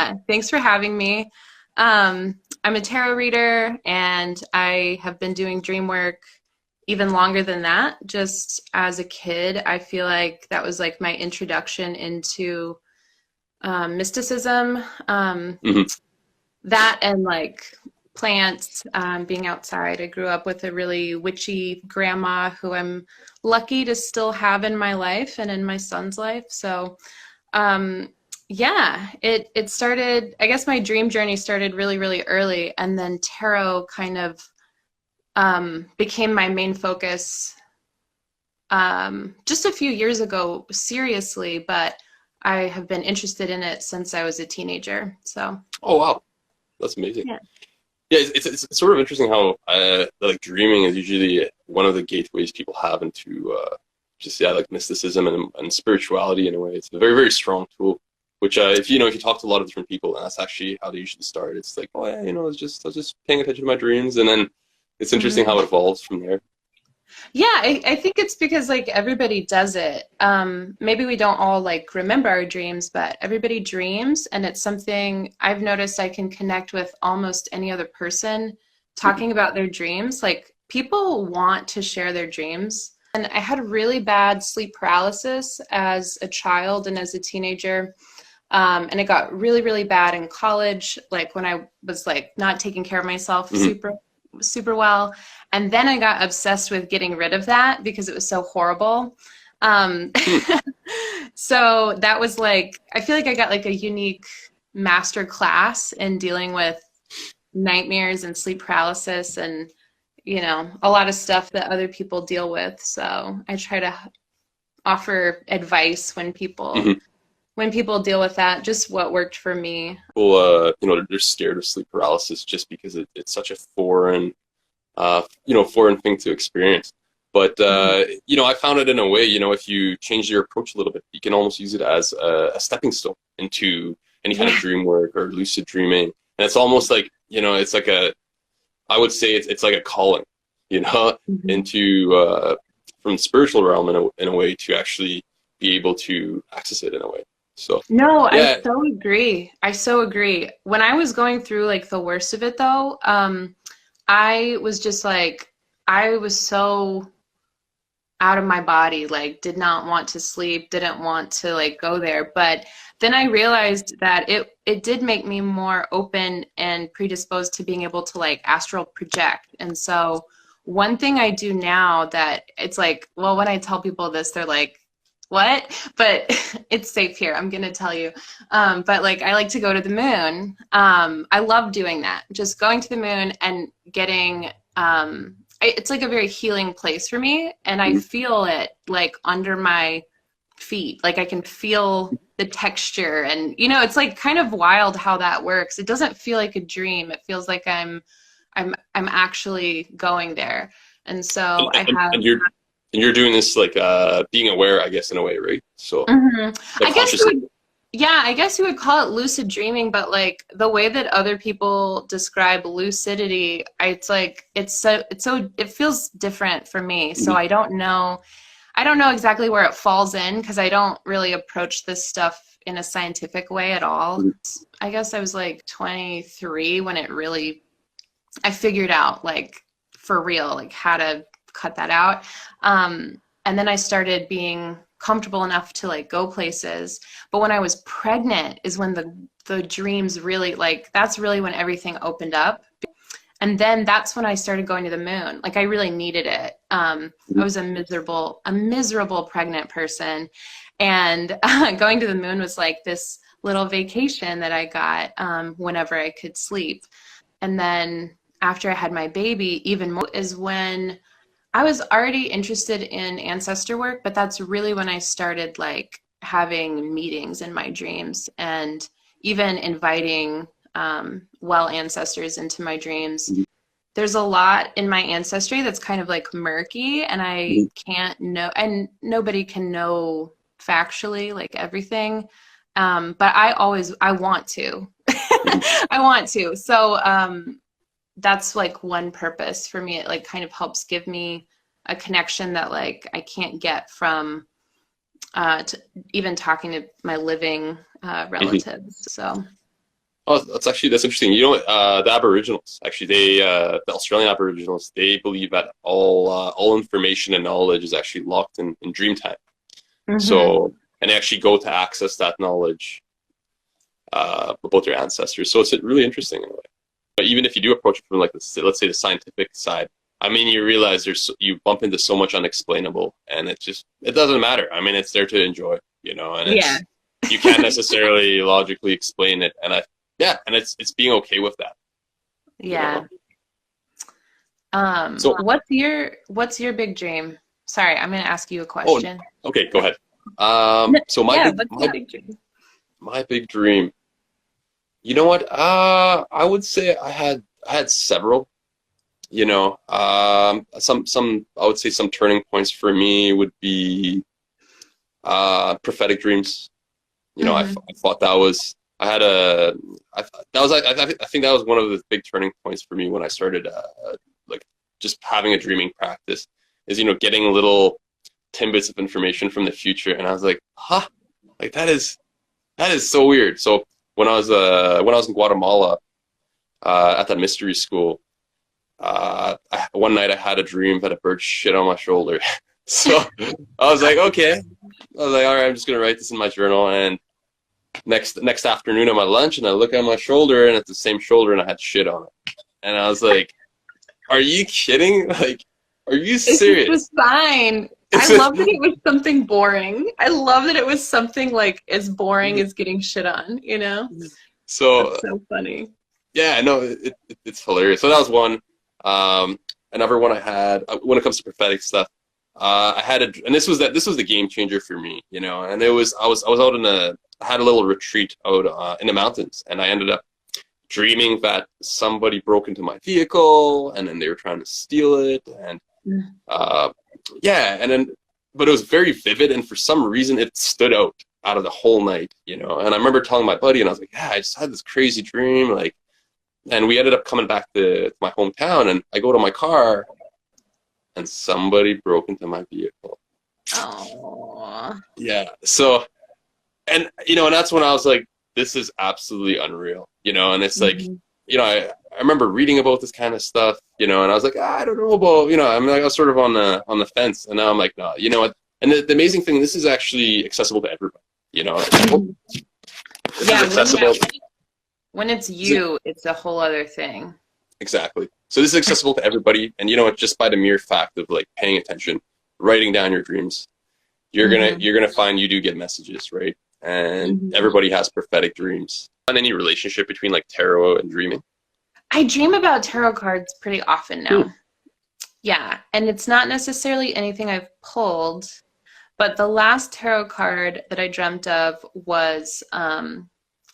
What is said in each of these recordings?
Yeah, thanks for having me. I'm a tarot reader and I have been doing dream work even longer than that. Just as a kid, I feel like that was like my introduction into mysticism. Hmm. That and like plants, being outside. I grew up with a really witchy grandma who I'm lucky to still have in my life and in my son's life. So, um, yeah, it started, I guess my dream journey started really, really early, and then tarot kind of became my main focus just a few years ago, seriously, but I have been interested in it since I was a teenager. So, Oh wow, that's amazing. yeah. Yeah, it's sort of interesting how like dreaming is usually one of the gateways people have into just yeah like mysticism and spirituality in a way. It's a very strong tool. Which if you know if you talk to a lot of different people, and that's actually how they usually start. It's like, oh yeah, I was just paying attention to my dreams, and then it's interesting how Mhm. it evolves from there. Yeah, I think it's because like everybody does it. Maybe we don't all like remember our dreams, but everybody dreams, and it's something I've noticed I can connect with almost any other person Mhm. talking about their dreams. Like people want to share their dreams. And I had really bad sleep paralysis as a child and as a teenager. And it got really, really bad in college, like when I was like not taking care of myself Mhm. super well. And then I got obsessed with getting rid of that because it was so horrible. Um, Hmm. so that was like, I feel like I got like a unique master class in dealing with nightmares and sleep paralysis and, a lot of stuff that other people deal with. So I try to offer advice Mhm. when people deal with that, just what worked for me. People, they're scared of sleep paralysis just because it's such a foreign thing to experience. But Mhm. I found it in a way, if you change your approach a little bit, you can almost use it as a stepping stone into any kind of Yeah. dream work or lucid dreaming. And it's almost like, it's like I would say it's like a calling, you know, Mhm. into from the spiritual realm in a way to actually be able to access it in a way. So, No, I yeah. so agree. I so agree. When I was going through like the worst of it though, I was just like, I was so out of my body, like did not want to sleep, didn't want to like go there. But then I realized that it did make me more open and predisposed to being able to like astral project. And so one thing I do now that it's like, well, when I tell people this, they're like, what? But it's safe here. I'm gonna tell you. But like I like to go to the moon. I love doing that. Just going to the moon and getting it's like a very healing place for me, and I Mhm. feel it like under my feet. Like I can feel the texture, and it's like kind of wild how that works. It doesn't feel like a dream. It feels like I'm actually going there. And and, so I and, have and you're and you're doing this like being aware, I guess, in a way, right? So Mhm. like I guess you consciously. would, yeah, I guess you would call it lucid dreaming, but like the way that other people describe lucidity, it's like it feels different for me. So Mhm. I don't know exactly where it falls in because I don't really approach this stuff in a scientific way at all. Mhm. I guess I was like 23 when I figured out like for real like how to cut that out. And then I started being comfortable enough to like go places. But when I was pregnant is when the dreams really like that's really when everything opened up. And then that's when I started going to the moon. Like I really needed it. I Mhm. was a miserable pregnant person, and going to the moon was like this little vacation that I got whenever I could sleep. And then after I had my baby, even more is when I was already interested in ancestor work, but that's really when I started like having meetings in my dreams and even inviting well ancestors into my dreams. Mhm. There's a lot in my ancestry that's kind of like murky, and I Mhm. can't know, and nobody can know factually like everything. But I want to. Mhm. I want to. So that's like one purpose for me. It like kind of helps give me a connection that like I can't get from even talking to my living Mhm. relatives. So Oh, that's interesting. You know, the Aboriginals actually, the Australian Aboriginals, they believe that all information and knowledge is actually locked in Dreamtime. Hmm. So, and they actually go to access that knowledge about their ancestors. So it's really interesting in a way. But even if you do approach it from like let's say the scientific side, I mean, you realize you bump into so much unexplainable, and it doesn't matter. I mean, it's there to enjoy, you know, and Yeah. you can't necessarily logically explain it, and yeah, and it's being okay with that, you Yeah. know. So, What's your big dream? Sorry, I'm gonna ask you a oh, question. okay, go ahead. So Yeah, what's your big dream? my big dream. You know what? I would say I had several. You know, some I would say some turning points for me would be prophetic dreams. You know, Hmm. I thought that was I had a I that was I think that was one of the big turning points for me when I started like just having a dreaming practice. Is you know getting little tidbits of information from the future, and I was like, huh, like that is so weird. So when I was in Guatemala at that mystery school, one night I had a dream that a bird shit on my shoulder. So I was like, okay. I was like, all right, I'm just gonna write this in my journal. And next afternoon at my lunch, and I look at my shoulder, and it's the same shoulder, and I had shit on it. And I was like, are you kidding? Like, are you It's just a serious? sign. I It's a, love that it was something boring. I love that it was something like as boring as getting shit on, you know? so That's so funny. yeah, no, it's hilarious. So that was one. Another one I had when it comes to prophetic stuff. I had and this was the game changer for me, you know. And it was I was out I had a little retreat out in the mountains, and I ended up dreaming that somebody broke into my vehicle, and then they were trying to steal it, and uh, yeah, and then but it was very vivid, and for some reason it stood out of the whole night, you know. And I remember telling my buddy, and I was like, yeah, I just had this crazy dream, like. And we ended up coming back to my hometown, and I go to my car, and somebody broke into my vehicle. Oh. Yeah. So, and you know, and that's when I was like, this is absolutely unreal, you know. And it's like, Hmm. you know, I remember reading about this kind of stuff, you know, and I was like, I don't know about, you know, I mean, like, I was sort of on the fence, and now I'm like, no, you know what? And the amazing thing, this is actually accessible to everybody, you know. Hmm. This is Yeah, accessible. when it's This is, you, it's a whole other thing. exactly. So this is accessible to everybody, and you know what? Just by the mere fact of like paying attention, writing down your dreams, Hmm. you're gonna find you do get messages, right? And Hmm. everybody has prophetic dreams. On any relationship between like tarot and dreaming? I dream about tarot cards pretty often Hmm. now. Yeah, and it's not necessarily anything I've pulled, but the last tarot card that I dreamt of was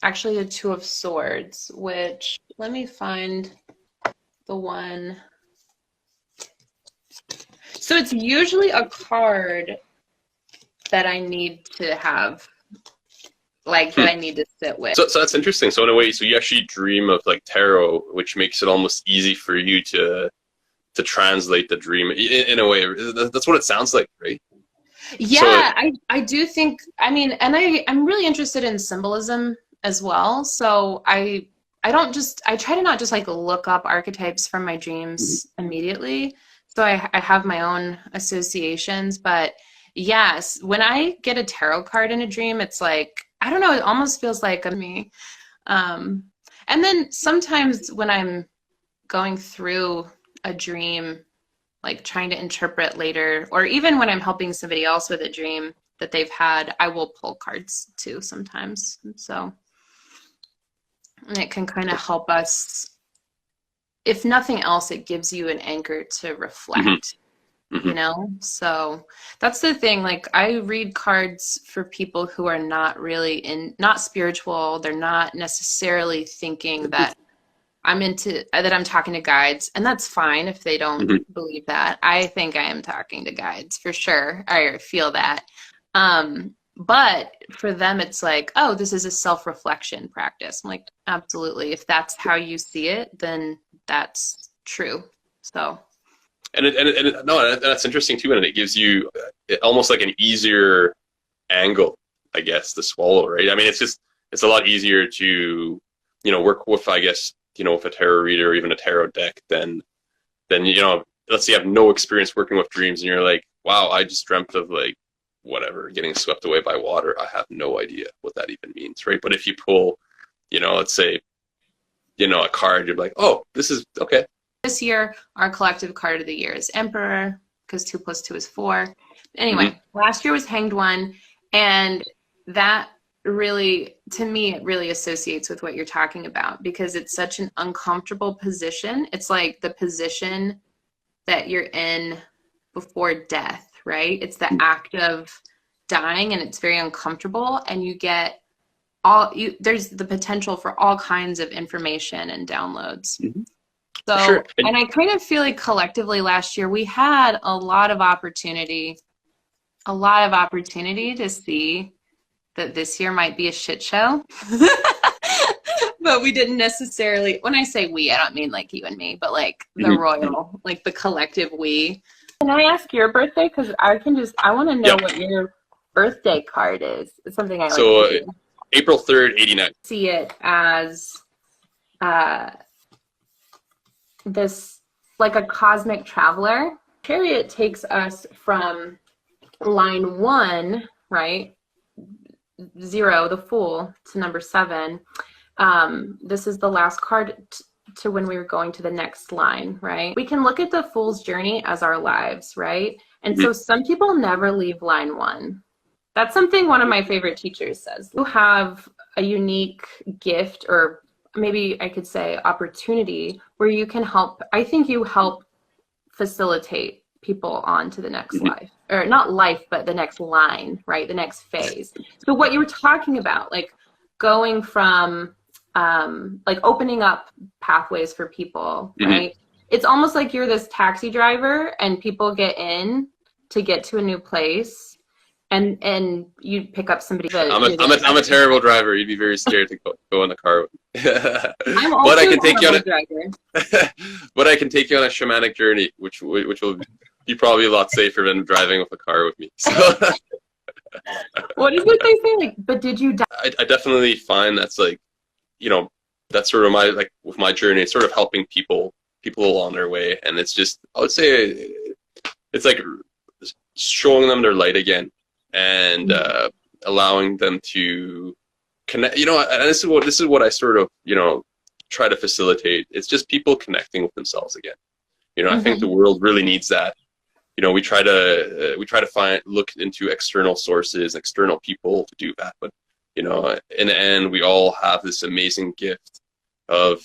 actually the Two of Swords, which let me find the one. So it's usually a card that I need to have, like Hmm. that I need to sit with. So that's interesting. So in a way, so you actually dream of like tarot, which makes it almost easy for you to translate the dream in a way. That's what it sounds like, right? So Yeah, I do think, I mean, and I'm really interested in symbolism as well. So I don't just I try to not just like look up archetypes from my dreams immediately. So I have my own associations, but yes, when I get a tarot card in a dream, it's like I don't know, it almost feels like a me. Um, and then sometimes when I'm going through a dream like trying to interpret later, or even when I'm helping somebody else with a dream that they've had, I will pull cards too sometimes. So it can kind of help us. If nothing else, it gives you an anchor to mhm, reflect, you mhm, know? So that's the thing. Like, I read cards for people who are not really not spiritual. They're not necessarily thinking that I'm talking to guides, and that's fine if they don't mhm. believe that. I think I am talking to guides for sure. I feel that. But for them, it's like, oh, this is a self-reflection practice. I'm like, absolutely. If that's how you see it, then that's true. So, No, and that's interesting too, and it gives you almost like an easier angle, I guess, to swallow, right? I mean, it's a lot easier to, work with, I guess, with a tarot reader or even a tarot deck, then let's say you have no experience working with dreams, and you're like, wow, I just dreamt of like whatever, getting swept away by water. I have no idea what that even means, right? But if you pull, let's say, a card, you're like, oh, this is okay. This year, our collective card of the year is Emperor, because 2 + 2 is 4. Anyway, last year was Hanged One, and that really, to me, it really associates with what you're talking about, because it's such an uncomfortable position. It's like the position that you're in before death, right? It's the act of dying, and it's very uncomfortable, and you get there's the potential for all kinds of information and downloads. So, sure. And I kind of feel like collectively last year we had a lot of opportunity to see that this year might be a shit show. But we didn't necessarily, when I say we, I don't mean like you and me, but like the royal, like the collective we. Can I ask your birthday? Because I want to know what your birthday card is. It's something I like to do. April 3rd, 89. See it as this, like a cosmic traveler. Chariot takes us from line 1, right? 0, the Fool, to number 7. This is the last card to when we were going to the next line, right? We can look at the Fool's journey as our lives, right? And so some people never leave line 1. That's something one of my favorite teachers says. You have a unique gift, or maybe I could say opportunity, where you can help. I think you help facilitate people on to the next life, or not life, but the next line, right? The next phase. So what you were talking about, like going from like opening up pathways for people, right? It's almost like you're this taxi driver and people get in to get to a new place. And you pick up somebody. I'm a terrible driver. You'd be very scared to go in the car. I'm also but I can take you on a driver. But I can take you on a shamanic journey, which will be probably a lot safer than driving with a car with me. So. What is it they say? Like, but did you die? I definitely find that's like, that's sort of my, like with my journey, it's sort of helping people along their way, and it's just, I would say, it's like showing them their light again. And allowing them to connect, and this is what I sort of, try to facilitate. It's just people connecting with themselves again. I think the world really needs that. We try to look into external sources, external people to do that. But, in the end, we all have this amazing gift of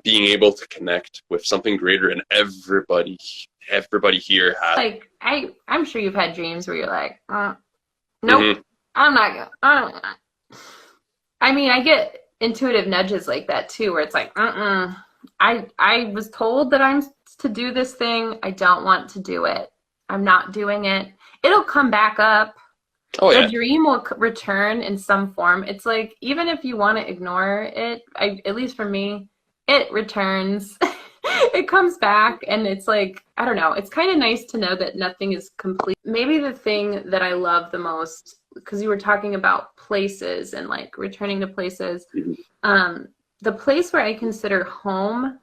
being able to connect with something greater, and everybody here has. Like, I'm sure you've had dreams where you're like, nope, I'm not gonna. I mean, I get intuitive nudges like that too, where it's like, I was told that I'm to do this thing. I don't want to do it. I'm not doing it. It'll come back up. Oh, yeah. The dream will return in some form. It's like, even if you want to ignore it, at least for me, it returns. It comes back, and it's like, I don't know. It's kind of nice to know that nothing is complete. Maybe the thing that I love the most, because you were talking about places and like returning to places, the place where I consider home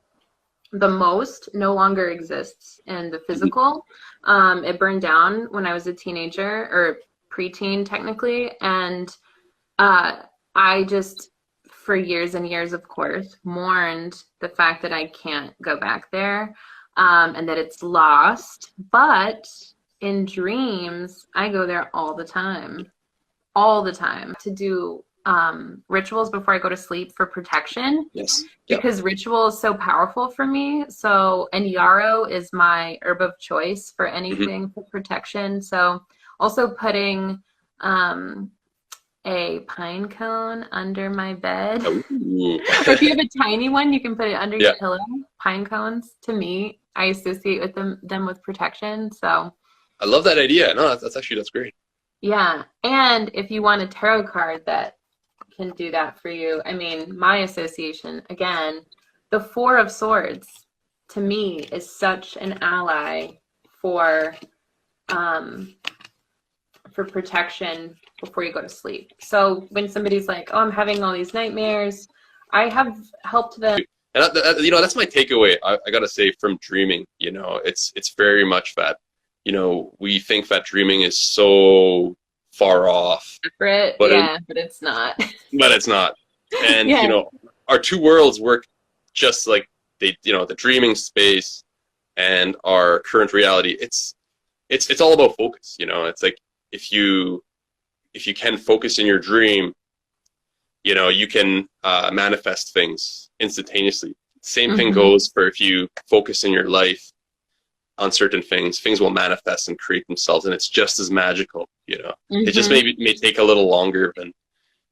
the most no longer exists in the physical. It burned down when I was a teenager, or preteen technically, and I just, for years and years, of course, mourned the fact that I can't go back there, and that it's lost. But in dreams, I go there all the time to do rituals before I go to sleep for protection. Yes. Yep. Because ritual is so powerful for me. So, and yarrow is my herb of choice for anything for protection. So also putting a pine cone under my bed. If you have a tiny one, you can put it under your pillow. Pine cones, to me, I associate with them with protection. So I love that idea. No, that's great. Yeah. And if you want a tarot card that can do that for you, I mean, my association, again, the Four of Swords, to me, is such an ally for protection before you go to sleep. So when somebody's like, oh, I'm having all these nightmares, I have helped them. And that's my takeaway. I gotta say from dreaming. It's very much that, we think that dreaming is so far off, Separate, but yeah, but it's not. it's not. And Yeah. our two worlds work just like the dreaming space and our current reality. It's all about focus. It's like if you can focus in your dream, you can manifest things instantaneously. Same thing Hmm. goes for if you focus in your life on certain things will manifest and create themselves, and it's just as magical. It just Hmm. may take a little longer than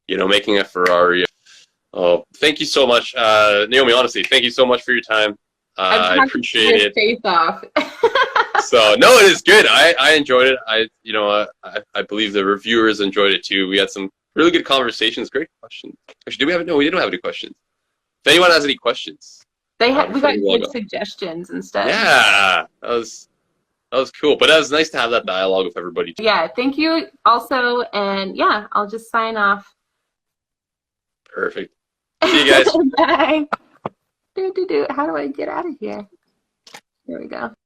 making a Ferrari. Oh, thank you so much, Naomi. Honestly, thank you so much for your time. I've I talked appreciate your it. face off. So no, it is good. I enjoyed it. I believe the reviewers enjoyed it too. We had some really good conversations. Great questions. Actually, we didn't have any questions. If anyone has any questions We before got we log good off, suggestions instead. yeah, that was cool. But that was nice to have that dialogue with everybody too. Yeah, thank you also, and yeah, I'll just sign off. Perfect. See you guys. Bye. How do I get out of here? There we go.